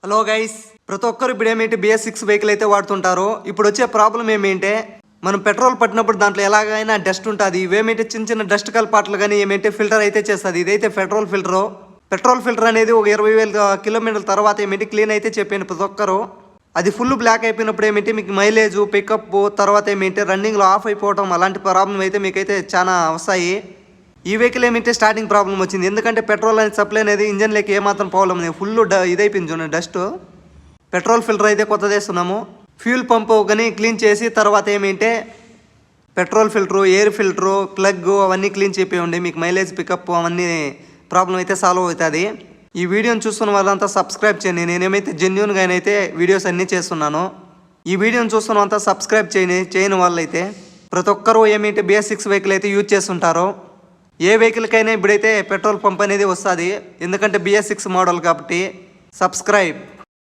Hello guys, ప్రతి ఒక్కరు ఇప్పుడు ఏమిటి BS6 వెహికల్ అయితే వాడుతుంటారు. ఇప్పుడు వచ్చే ప్రాబ్లం ఏమిటంటే మనం పెట్రోల్ పట్టినప్పుడు దాంట్లో ఎలాగైనా డస్ట్ ఉంటుంది. ఇవేమిటి చిన్న చిన్న డస్ట్ కలపాట్లు కానీ ఏమిటి ఫిల్టర్ అయితే చేస్తుంది. ఇదైతే పెట్రోల్ ఫిల్టర్ అనేది ఒక 20,000 కిలోమీటర్ల తర్వాత ఏమిటి క్లీన్ అయితే చెప్పాను ప్రతి ఒక్కరు. అది ఫుల్ బ్లాక్ అయిపోయినప్పుడు ఏమిటి మీకు మైలేజ్ పికప్ తర్వాత ఏమిటి రన్నింగ్లో ఆఫ్ అయిపోవడం అలాంటి ప్రాబ్లం అయితే మీకైతే చాలా వస్తాయి. ఈ వెహికల్ ఏమిటి స్టార్టింగ్ ప్రాబ్లం వచ్చింది. ఎందుకంటే పెట్రోల్ అనేది సప్లై అనేది ఇంజన్లోకి ఏమాత్రం ప్రాబ్లం లేదు. ఫుల్ ఇదైపోయింది చూడండి డస్ట్. పెట్రోల్ ఫిల్టర్ అయితే కొత్తది వేస్తున్నాము. ఫ్యూల్ పంప్ కానీ క్లీన్ చేసి తర్వాత ఏమిటంటే petrol filter, air filter, plug అవన్నీ క్లీన్ చేపివ్వండి. మీకు మైలేజ్ పికప్ అవన్నీ ప్రాబ్లం అయితే సాల్వ్ అవుతుంది. ఈ వీడియోని చూస్తున్న వాళ్ళంతా సబ్స్క్రైబ్ చేయండి. నేనేమైతే జెన్యూన్గానైతే వీడియోస్ అన్నీ చేస్తున్నాను. ఈ వీడియోని చూస్తున్న వాళ్ళంతా సబ్స్క్రైబ్ చేయని వాళ్ళైతే ప్రతి ఒక్కరూ ఏమిటి BS6 వెహికల్ అయితే యూజ్ చేస్తుంటారు. ఏ వెహికల్కైనా ఇప్పుడైతే పెట్రోల్ పంప్ అనేది వస్తుంది. ఎందుకంటే BS6 మోడల్ కాబట్టి. సబ్స్క్రైబ్.